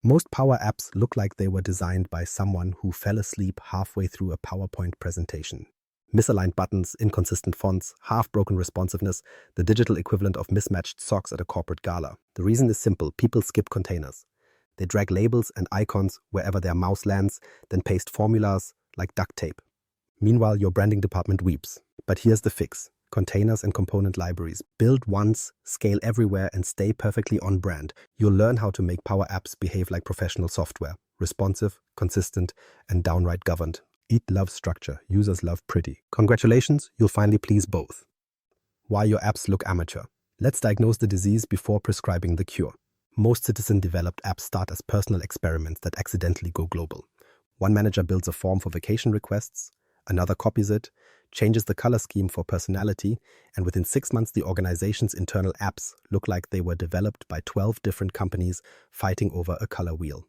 Most Power Apps look like they were designed by someone who fell asleep halfway through a PowerPoint presentation. Misaligned buttons, inconsistent fonts, half-broken responsiveness, the digital equivalent of mismatched socks at a corporate gala. The reason is simple: people skip containers. They drag labels and icons wherever their mouse lands, then paste formulas like duct tape. Meanwhile, your branding department weeps. But here's the fix: containers and component libraries. Build once, scale everywhere, and stay perfectly on brand. You'll learn how to make Power Apps behave like professional software: responsive, consistent, and downright governed. It loves structure, users love pretty. Congratulations, you'll finally please both. Why your apps look amateur. Let's diagnose the disease before prescribing the cure. Most citizen-developed apps start as personal experiments that accidentally go global. One manager builds a form for vacation requests, another copies it, changes the color scheme for personality, and within 6 months the organization's internal apps look like they were developed by 12 different companies fighting over a color wheel.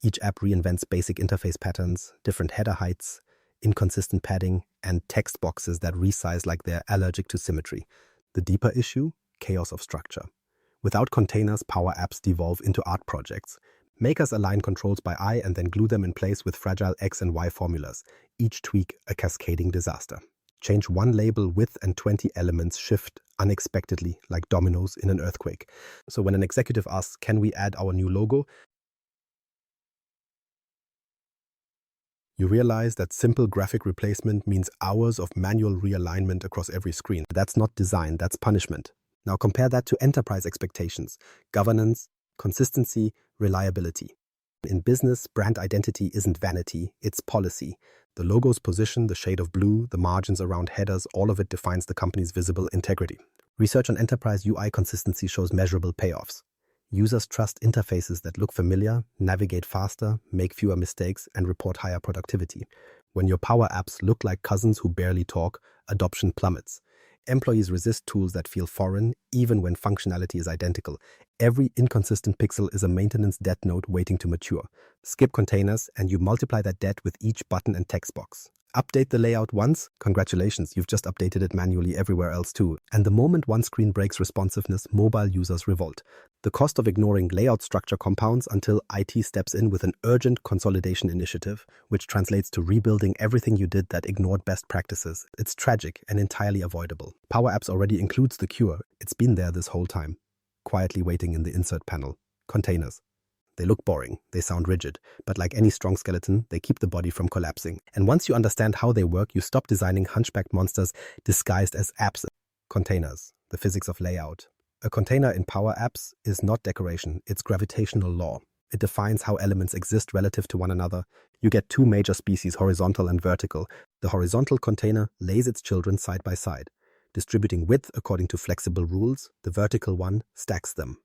Each app reinvents basic interface patterns, different header heights, inconsistent padding, and text boxes that resize like they're allergic to symmetry. The deeper issue? Chaos of structure. Without containers, Power Apps devolve into art projects. Makers align controls by eye and then glue them in place with fragile X and Y formulas, each tweak a cascading disaster. Change one label with and 20 elements shift unexpectedly like dominoes in an earthquake. So when an executive asks, "Can we add our new logo?" you realize that simple graphic replacement means hours of manual realignment across every screen. That's not design, that's punishment. Now compare that to enterprise expectations: governance, consistency, reliability. In business, brand identity isn't vanity, it's policy. The logo's position, the shade of blue, the margins around headers, all of it defines the company's visible integrity. Research on enterprise UI consistency shows measurable payoffs. Users trust interfaces that look familiar, navigate faster, make fewer mistakes, and report higher productivity. When your Power Apps look like cousins who barely talk, adoption plummets. Employees resist tools that feel foreign, even when functionality is identical. Every inconsistent pixel is a maintenance debt note waiting to mature. Skip containers, and you multiply that debt with each button and text box. Update the layout once? Congratulations, you've just updated it manually everywhere else too. And the moment one screen breaks responsiveness, mobile users revolt. The cost of ignoring layout structure compounds until IT steps in with an urgent consolidation initiative, which translates to rebuilding everything you did that ignored best practices. It's tragic and entirely avoidable. Power Apps already includes the cure. It's been there this whole time, quietly waiting in the insert panel. Containers. They look boring, they sound rigid, but like any strong skeleton, they keep the body from collapsing. And once you understand how they work, you stop designing hunchbacked monsters disguised as apps. Containers, the physics of layout. A container in Power Apps is not decoration, it's gravitational law. It defines how elements exist relative to one another. You get two major species, horizontal and vertical. The horizontal container lays its children side by side, distributing width according to flexible rules. The vertical one stacks them.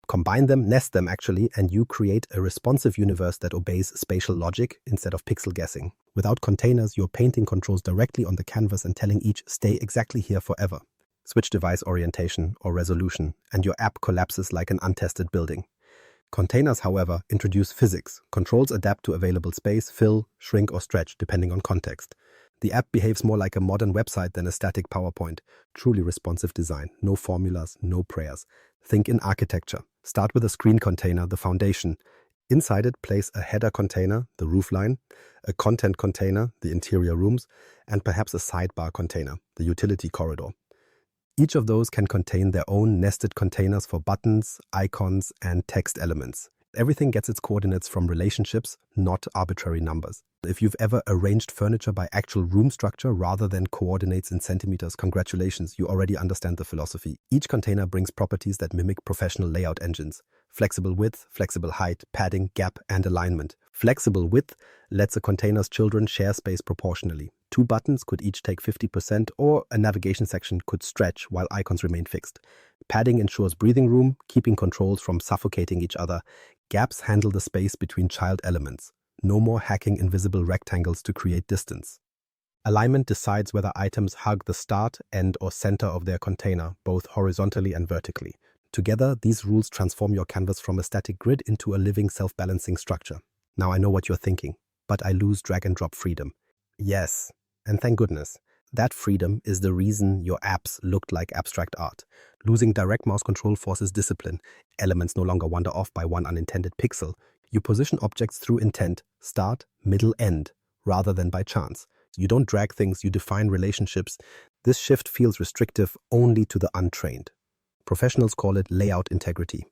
Combine them, nest them actually, and you create a responsive universe that obeys spatial logic instead of pixel guessing. Without containers, you're painting controls directly on the canvas and telling each, "Stay exactly here forever." Switch device orientation or resolution, and your app collapses like an untested building. Containers, however, introduce physics. Controls adapt to available space, fill, shrink, or stretch, depending on context. The app behaves more like a modern website than a static PowerPoint. Truly responsive design. No formulas, no prayers. Think in architecture. Start with a screen container, the foundation. Inside it, place a header container, the roofline, a content container, the interior rooms, and perhaps a sidebar container, the utility corridor. Each of those can contain their own nested containers for buttons, icons, and text elements. Everything gets its coordinates from relationships, not arbitrary numbers. If you've ever arranged furniture by actual room structure rather than coordinates in centimeters, congratulations, you already understand the philosophy. Each container brings properties that mimic professional layout engines. Flexible width, flexible height, padding, gap, and alignment. Flexible width lets a container's children share space proportionally. 2 buttons could each take 50%, or a navigation section could stretch while icons remain fixed. Padding ensures breathing room, keeping controls from suffocating each other. Gaps handle the space between child elements. No more hacking invisible rectangles to create distance. Alignment decides whether items hug the start, end, or center of their container, both horizontally and vertically. Together, these rules transform your canvas from a static grid into a living, self-balancing structure. Now I know what you're thinking, but I lose drag and drop freedom. Yes, and thank goodness. That freedom is the reason your apps looked like abstract art. Losing direct mouse control forces discipline. Elements no longer wander off by one unintended pixel. You position objects through intent, start, middle, end, rather than by chance. You don't drag things, you define relationships. This shift feels restrictive only to the untrained. Professionals call it layout integrity.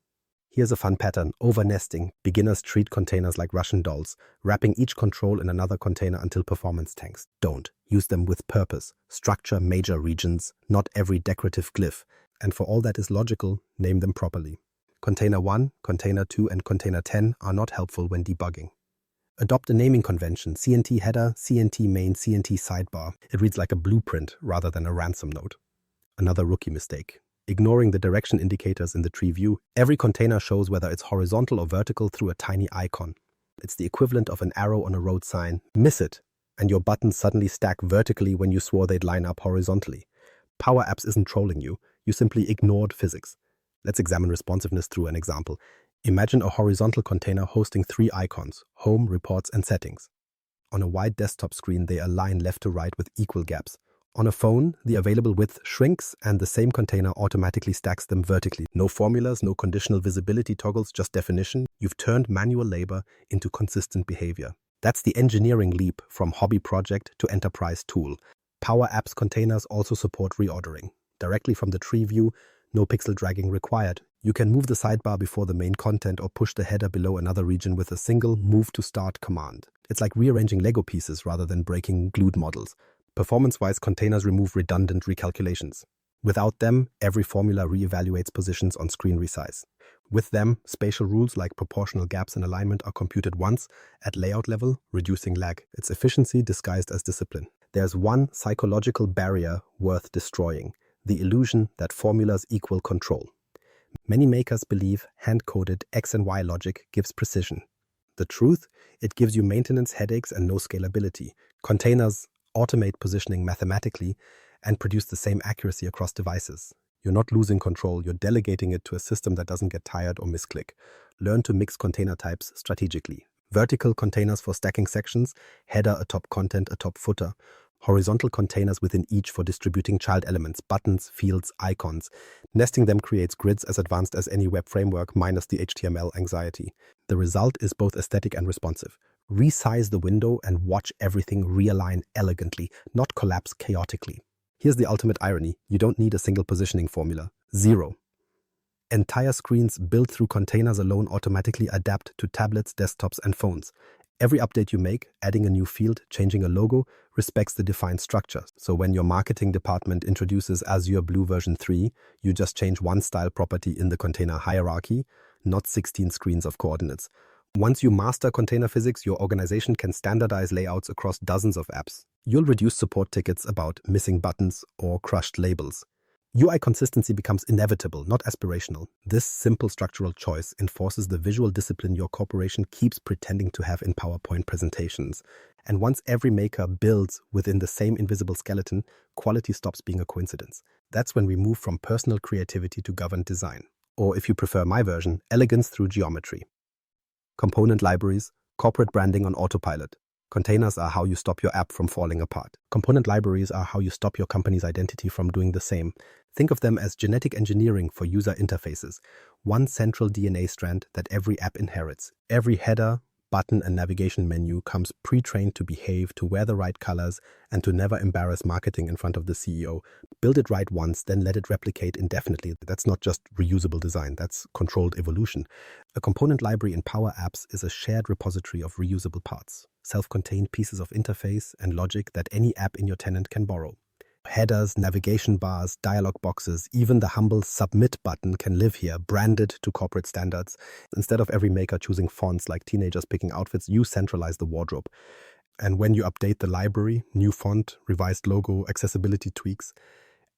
Here's a fun pattern: over-nesting. Beginners treat containers like Russian dolls, wrapping each control in another container until performance tanks. Don't. Use them with purpose. Structure major regions, not every decorative glyph. And for all that is logical, name them properly. Container 1, Container 2, and Container 10 are not helpful when debugging. Adopt a naming convention: CNT header, CNT main, CNT sidebar. It reads like a blueprint rather than a ransom note. Another rookie mistake: ignoring the direction indicators in the tree view. Every container shows whether it's horizontal or vertical through a tiny icon. It's the equivalent of an arrow on a road sign. Miss it, and your buttons suddenly stack vertically when you swore they'd line up horizontally. Power Apps isn't trolling you. You simply ignored physics. Let's examine responsiveness through an example. Imagine a horizontal container hosting 3 icons: home, reports, and settings. On a wide desktop screen, they align left to right with equal gaps. On a phone, the available width shrinks and the same container automatically stacks them vertically. No formulas, no conditional visibility toggles, just definition. You've turned manual labor into consistent behavior. That's the engineering leap from hobby project to enterprise tool. Power Apps containers also support reordering. Directly from the tree view, no pixel dragging required. You can move the sidebar before the main content or push the header below another region with a single Move to Start command. It's like rearranging Lego pieces rather than breaking glued models. Performance-wise, containers remove redundant recalculations. Without them, every formula reevaluates positions on screen resize. With them, spatial rules like proportional gaps and alignment are computed once at layout level, reducing lag. It's efficiency disguised as discipline. There's one psychological barrier worth destroying: the illusion that formulas equal control. Many makers believe hand-coded X and Y logic gives precision. The truth? It gives you maintenance headaches and no scalability. Containers automate positioning mathematically and produce the same accuracy across devices. You're not losing control, you're delegating it to a system that doesn't get tired or misclick. Learn to mix container types strategically. Vertical containers for stacking sections, header atop content atop footer. Horizontal containers within each for distributing child elements, buttons, fields, icons. Nesting them creates grids as advanced as any web framework minus the HTML anxiety. The result is both aesthetic and responsive. Resize the window and watch everything realign elegantly, not collapse chaotically. Here's the ultimate irony: you don't need a single positioning formula. 0. Entire screens built through containers alone automatically adapt to tablets, desktops, and phones. Every update you make, adding a new field, changing a logo, respects the defined structure. So when your marketing department introduces Azure Blue version 3, you just change one style property in the container hierarchy, not 16 screens of coordinates. Once you master container physics, your organization can standardize layouts across dozens of apps. You'll reduce support tickets about missing buttons or crushed labels. UI consistency becomes inevitable, not aspirational. This simple structural choice enforces the visual discipline your corporation keeps pretending to have in PowerPoint presentations. And once every maker builds within the same invisible skeleton, quality stops being a coincidence. That's when we move from personal creativity to governed design. Or if you prefer my version, elegance through geometry. Component libraries, corporate branding on autopilot. Containers are how you stop your app from falling apart. Component libraries are how you stop your company's identity from doing the same. Think of them as genetic engineering for user interfaces. One central DNA strand that every app inherits. Every header, button, and navigation menu comes pre-trained to behave, to wear the right colors, and to never embarrass marketing in front of the CEO. Build it right once, then let it replicate indefinitely. That's not just reusable design, that's controlled evolution. A component library in Power Apps is a shared repository of reusable parts, self-contained pieces of interface and logic that any app in your tenant can borrow. Headers, navigation bars, dialog boxes, even the humble submit button can live here, branded to corporate standards. Instead of every maker choosing fonts like teenagers picking outfits, you centralize the wardrobe. And when you update the library, new font, revised logo, accessibility tweaks,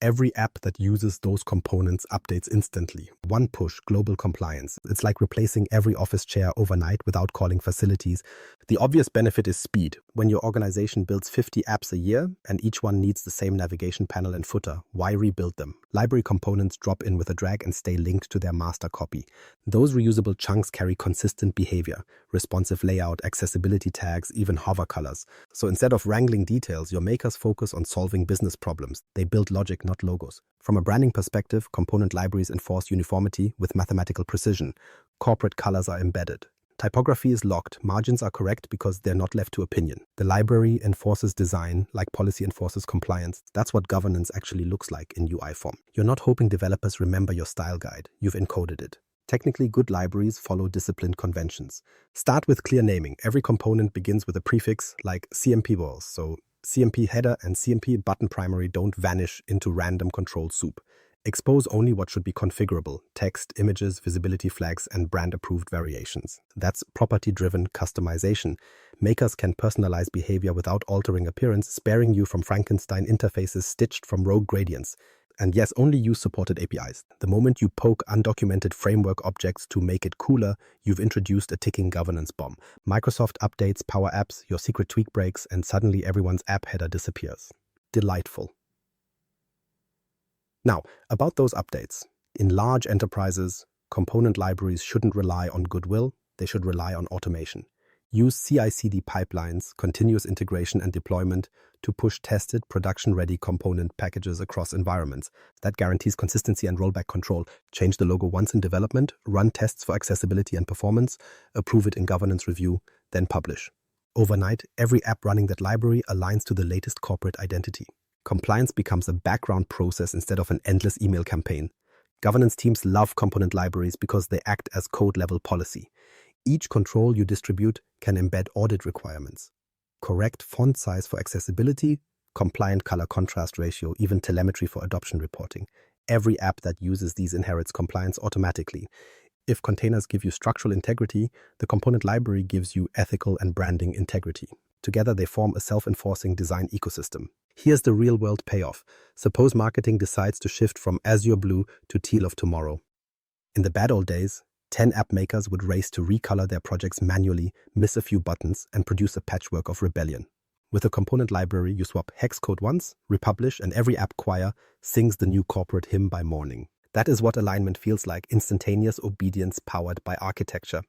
every app that uses those components updates instantly. One push, global compliance. It's like replacing every office chair overnight without calling facilities The obvious benefit is speed. When your organization builds 50 apps a year and each one needs the same navigation panel and footer, why rebuild them? Library components drop in with a drag and stay linked to their master copy. Those reusable chunks carry consistent behavior, responsive layout, accessibility tags, even hover colors. So instead of wrangling details, your makers focus on solving business problems. They build logic, not logos. From a branding perspective, component libraries enforce uniformity with mathematical precision. Corporate colors are embedded. Typography is locked. Margins are correct because they're not left to opinion. The library enforces design like policy enforces compliance. That's what governance actually looks like in UI form. You're not hoping developers remember your style guide. You've encoded it. Technically, good libraries follow disciplined conventions. Start with clear naming. Every component begins with a prefix like CMP walls. So CMP header and CMP button primary don't vanish into random control soup. Expose only what should be configurable: text, images, visibility flags, and brand-approved variations. That's property-driven customization. Makers can personalize behavior without altering appearance, sparing you from Frankenstein interfaces stitched from rogue gradients. And yes, only use supported APIs. The moment you poke undocumented framework objects to make it cooler, you've introduced a ticking governance bomb. Microsoft updates Power Apps, your secret tweak breaks, and suddenly everyone's app header disappears. Delightful. Now, about those updates. In large enterprises, component libraries shouldn't rely on goodwill, they should rely on automation. Use CI/CD pipelines, continuous integration and deployment to push tested, production-ready component packages across environments. That guarantees consistency and rollback control. Change the logo once in development, run tests for accessibility and performance, approve it in governance review, then publish. Overnight, every app running that library aligns to the latest corporate identity. Compliance becomes a background process instead of an endless email campaign. Governance teams love component libraries because they act as code-level policy. Each control you distribute can embed audit requirements. Correct font size for accessibility, compliant color contrast ratio, even telemetry for adoption reporting. Every app that uses these inherits compliance automatically. If containers give you structural integrity, the component library gives you ethical and branding integrity. Together they form a self-enforcing design ecosystem. Here's the real-world payoff. Suppose marketing decides to shift from azure blue to teal of tomorrow. In the bad old days, 10 app makers would race to recolor their projects manually, miss a few buttons, and produce a patchwork of rebellion. With a component library, you swap hex code once, republish, and every app choir sings the new corporate hymn by morning. That is what alignment feels like: instantaneous obedience powered by architecture.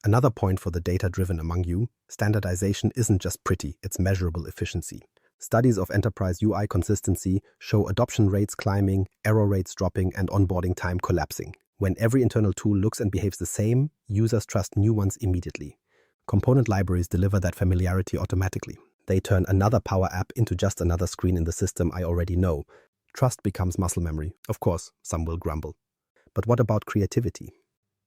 Another point for the data-driven among you: standardization isn't just pretty, it's measurable efficiency. Studies of enterprise UI consistency show adoption rates climbing, error rates dropping, and onboarding time collapsing. When every internal tool looks and behaves the same, users trust new ones immediately. Component libraries deliver that familiarity automatically. They turn another Power App into just another screen in the system I already know. Trust becomes muscle memory. Of course, some will grumble. But what about creativity?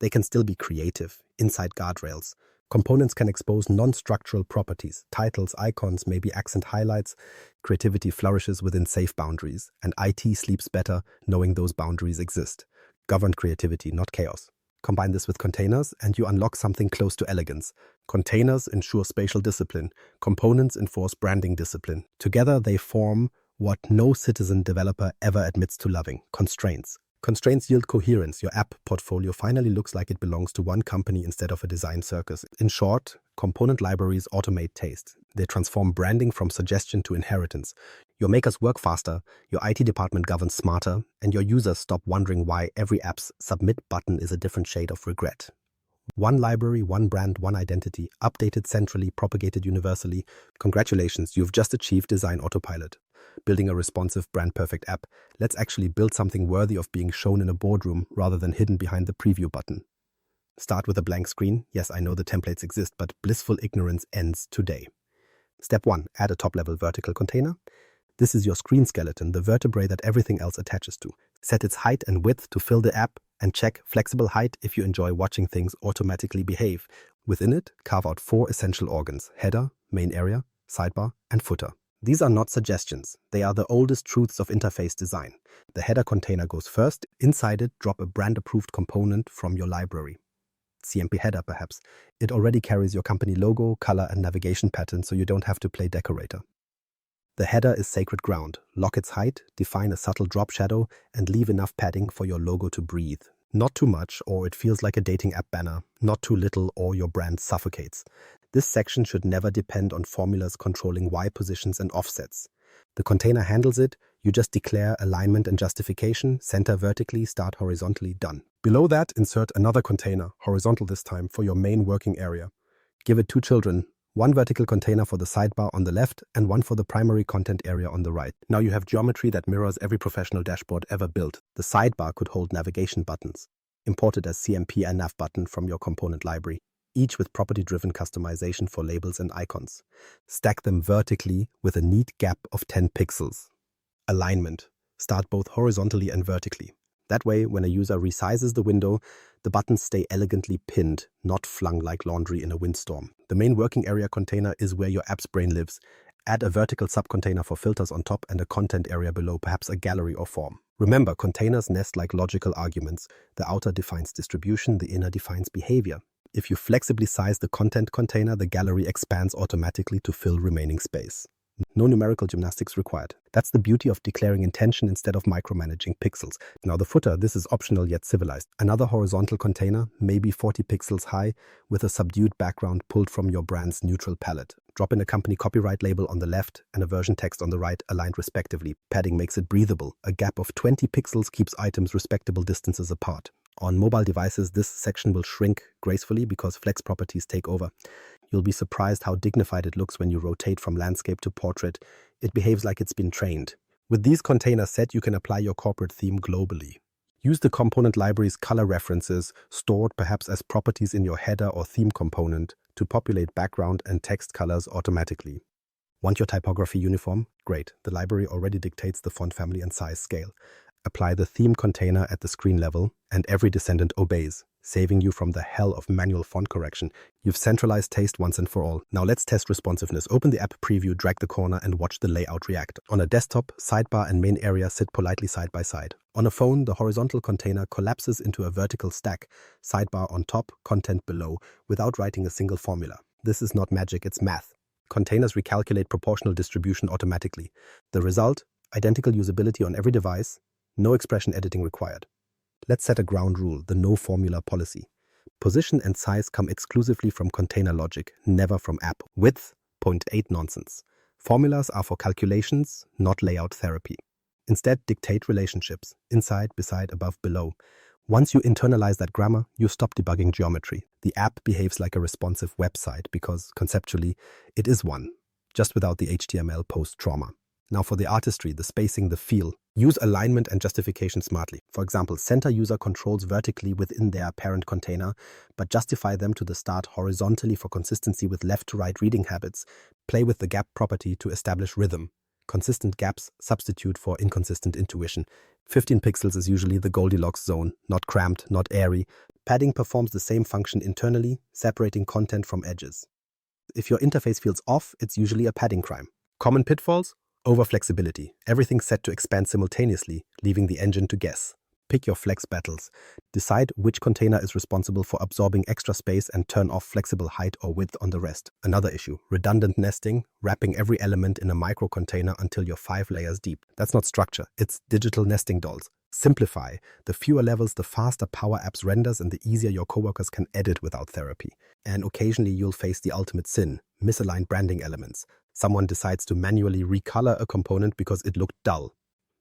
They can still be creative, inside guardrails. Components can expose non-structural properties, titles, icons, maybe accent highlights. Creativity flourishes within safe boundaries, and IT sleeps better knowing those boundaries exist. Governed creativity, not chaos. Combine this with containers, and you unlock something close to elegance. Containers ensure spatial discipline. Components enforce branding discipline. Together, they form what no citizen developer ever admits to loving: constraints. Constraints yield coherence. Your app portfolio finally looks like it belongs to one company instead of a design circus. In short, component libraries automate taste. They transform branding from suggestion to inheritance. Your makers work faster, your IT department governs smarter, and your users stop wondering why every app's submit button is a different shade of regret. One library, one brand, one identity, updated centrally, propagated universally. Congratulations, you've just achieved design autopilot. Building a responsive, brand-perfect app. Let's actually build something worthy of being shown in a boardroom rather than hidden behind the preview button. Start with a blank screen. Yes, I know the templates exist, but blissful ignorance ends today. Step 1. Add a top-level vertical container. This is your screen skeleton, the vertebrae that everything else attaches to. Set its height and width to fill the app, and check flexible height if you enjoy watching things automatically behave. Within it, carve out 4 essential organs: header, main area, sidebar, and footer. These are not suggestions. They are the oldest truths of interface design. The header container goes first. Inside it, drop a brand-approved component from your library. CMP header, perhaps. It already carries your company logo, color, and navigation pattern, so you don't have to play decorator. The header is sacred ground. Lock its height, define a subtle drop shadow, and leave enough padding for your logo to breathe. Not too much, or it feels like a dating app banner. Not too little, or your brand suffocates. This section should never depend on formulas controlling Y positions and offsets. The container handles it. You just declare alignment and justification, center vertically, start horizontally, done. Below that, insert another container, horizontal this time, for your main working area. Give it 2 children, one vertical container for the sidebar on the left and one for the primary content area on the right. Now you have geometry that mirrors every professional dashboard ever built. The sidebar could hold navigation buttons, imported as CMP and nav button from your component library, each with property-driven customization for labels and icons. Stack them vertically with a neat gap of 10 pixels. Alignment. Start both horizontally and vertically. That way, when a user resizes the window, the buttons stay elegantly pinned, not flung like laundry in a windstorm. The main working area container is where your app's brain lives. Add a vertical subcontainer for filters on top and a content area below, perhaps a gallery or form. Remember, containers nest like logical arguments. The outer defines distribution, the inner defines behavior. If you flexibly size the content container, the gallery expands automatically to fill remaining space. No numerical gymnastics required. That's the beauty of declaring intention instead of micromanaging pixels. Now the footer, this is optional yet civilized. Another horizontal container, maybe 40 pixels high, with a subdued background pulled from your brand's neutral palette. Drop in a company copyright label on the left and a version text on the right, aligned respectively. Padding makes it breathable. A gap of 20 pixels keeps items respectable distances apart. On mobile devices, this section will shrink gracefully because flex properties take over. You'll be surprised how dignified it looks when you rotate from landscape to portrait. It behaves like it's been trained. With these containers set, you can apply your corporate theme globally. Use the component library's color references, stored perhaps as properties in your header or theme component, to populate background and text colors automatically. Want your typography uniform? Great. The library already dictates the font family and size scale. Apply the theme container at the screen level, and every descendant obeys, saving you from the hell of manual font correction. You've centralized taste once and for all. Now let's test responsiveness. Open the app preview, drag the corner, and watch the layout react. On a desktop, sidebar and main area sit politely side by side. On a phone, the horizontal container collapses into a vertical stack, sidebar on top, content below, without writing a single formula. This is not magic, it's math. Containers recalculate proportional distribution automatically. The result? Identical usability on every device. No expression editing required. Let's set a ground rule, the no formula policy. Position and size come exclusively from container logic, never from app. Width, 0.8 nonsense. Formulas are for calculations, not layout therapy. Instead, dictate relationships, inside, beside, above, below. Once you internalize that grammar, you stop debugging geometry. The app behaves like a responsive website because, conceptually, it is one, just without the HTML post-trauma. Now for the artistry, the spacing, the feel. Use alignment and justification smartly. For example, center user controls vertically within their parent container, but justify them to the start horizontally for consistency with left to right reading habits. Play with the gap property to establish rhythm. Consistent gaps substitute for inconsistent intuition. 15 pixels is usually the Goldilocks zone, not cramped, not airy. Padding performs the same function internally, separating content from edges. If your interface feels off, it's usually a padding crime. Common pitfalls? Over-flexibility. Everything set to expand simultaneously, leaving the engine to guess. Pick your flex battles. Decide which container is responsible for absorbing extra space and turn off flexible height or width on the rest. Another issue, redundant nesting, wrapping every element in a micro container until you're 5 layers deep. That's not structure, it's digital nesting dolls. Simplify. The fewer levels, the faster Power Apps renders and the easier your coworkers can edit without therapy. And occasionally you'll face the ultimate sin, misaligned branding elements. Someone decides to manually recolor a component because it looked dull.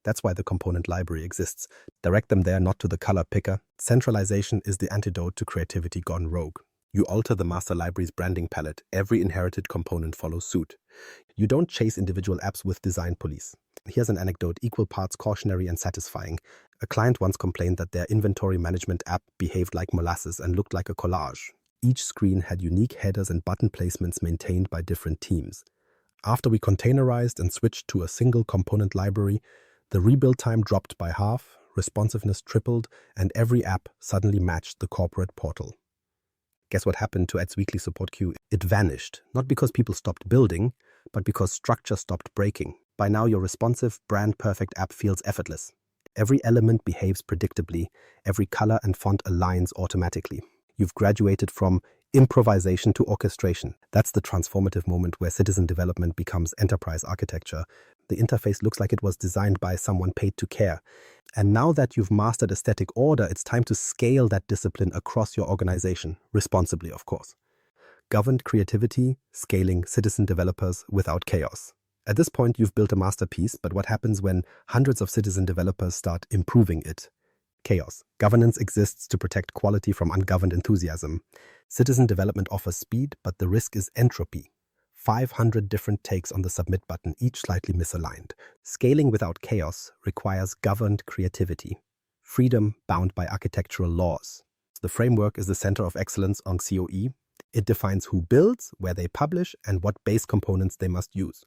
That's why the component library exists. Direct them there, not to the color picker. Centralization is the antidote to creativity gone rogue. You alter the master library's branding palette. Every inherited component follows suit. You don't chase individual apps with design police. Here's an anecdote, equal parts cautionary and satisfying. A client once complained that their inventory management app behaved like molasses and looked like a collage. Each screen had unique headers and button placements maintained by different teams. After we containerized and switched to a single component library, the rebuild time dropped by half, responsiveness tripled, and every app suddenly matched the corporate portal. Guess what happened to Ed's weekly support queue? It vanished, not because people stopped building, but because structure stopped breaking. By now, your responsive, brand-perfect app feels effortless. Every element behaves predictably, every color and font aligns automatically. You've graduated from improvisation to orchestration. That's the transformative moment where citizen development becomes enterprise architecture. The interface looks like it was designed by someone paid to care. And now that you've mastered aesthetic order, it's time to scale that discipline across your organization, responsibly, of course. governed creativity, scaling citizen developers without chaos. At this point, you've built a masterpiece, but what happens when hundreds of citizen developers start improving it? Chaos. Governance exists to protect quality from ungoverned enthusiasm. Citizen development offers speed, but the risk is entropy. 500 different takes on the submit button, each slightly misaligned. Scaling without chaos requires governed creativity. Freedom bound by architectural laws. The framework is the center of excellence on COE. It defines who builds, where they publish, and what base components they must use.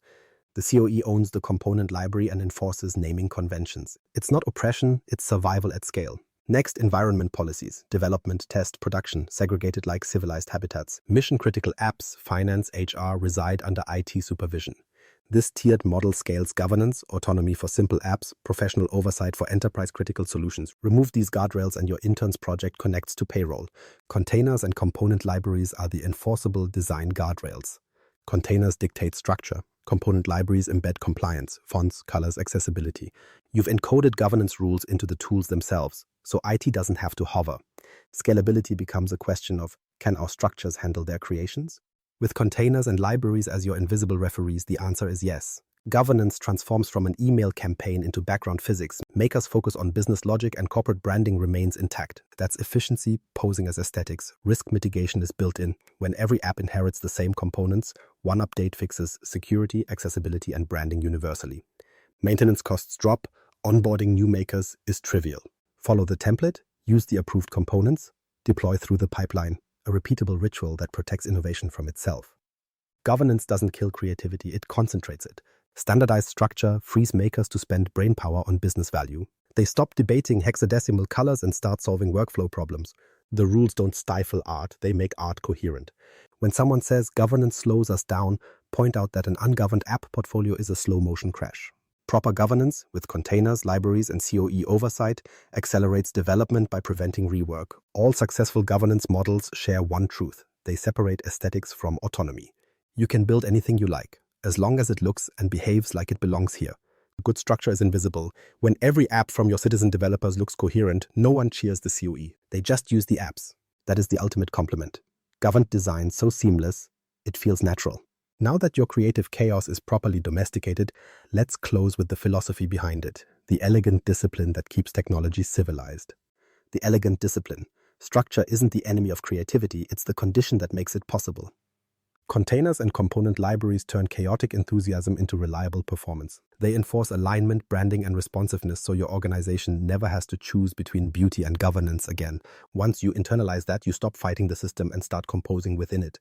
The COE owns the component library and enforces naming conventions. It's not oppression, it's survival at scale. Next, environment policies, development, test, production, segregated like civilized habitats. Mission-critical apps, finance, HR reside under IT supervision. This tiered model scales governance, autonomy for simple apps, professional oversight for enterprise-critical solutions. Remove these guardrails and your intern's project connects to payroll. Containers and component libraries are the enforceable design guardrails. Containers dictate structure. Component libraries embed compliance, fonts, colors, accessibility. You've encoded governance rules into the tools themselves, so IT doesn't have to hover. Scalability becomes a question of, can our structures handle their creations? With containers and libraries as your invisible referees, the answer is yes. Governance transforms from an email campaign into background physics. Makers focus on business logic and corporate branding remains intact. That's efficiency posing as aesthetics. Risk mitigation is built in. When every app inherits the same components, one update fixes security, accessibility, and branding universally. Maintenance costs drop. Onboarding new makers is trivial. Follow the template, use the approved components, deploy through the pipeline, a repeatable ritual that protects innovation from itself. Governance doesn't kill creativity, it concentrates it. Standardized structure frees makers to spend brainpower on business value. They stop debating hexadecimal colors and start solving workflow problems. The rules don't stifle art, they make art coherent. When someone says governance slows us down, point out that an ungoverned app portfolio is a slow-motion crash. Proper governance, with containers, libraries, and COE oversight, accelerates development by preventing rework. All successful governance models share one truth. They separate aesthetics from autonomy. You can build anything you like, as long as it looks and behaves like it belongs here. Good structure is invisible. When every app from your citizen developers looks coherent, no one cheers the COE. They just use the apps. That is the ultimate compliment. Governed design so seamless, it feels natural. Now that your creative chaos is properly domesticated, let's close with the philosophy behind it, the elegant discipline that keeps technology civilized. The elegant discipline. Structure isn't the enemy of creativity, it's the condition that makes it possible. Containers and component libraries turn chaotic enthusiasm into reliable performance. They enforce alignment, branding, and responsiveness so your organization never has to choose between beauty and governance again. Once you internalize that, you stop fighting the system and start composing within it.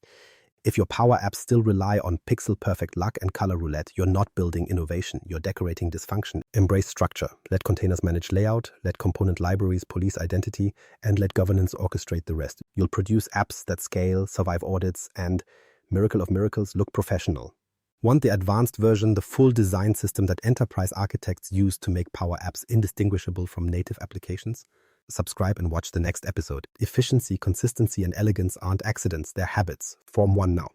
If your power apps still rely on pixel-perfect luck and color roulette, you're not building innovation, you're decorating dysfunction. Embrace structure. Let containers manage layout, let component libraries police identity, and let governance orchestrate the rest. You'll produce apps that scale, survive audits, and, miracle of miracles, look professional. Want the advanced version, the full design system that enterprise architects use to make power apps indistinguishable from native applications? Subscribe and watch the next episode. Efficiency, consistency, and elegance aren't accidents, they're habits. Form one now.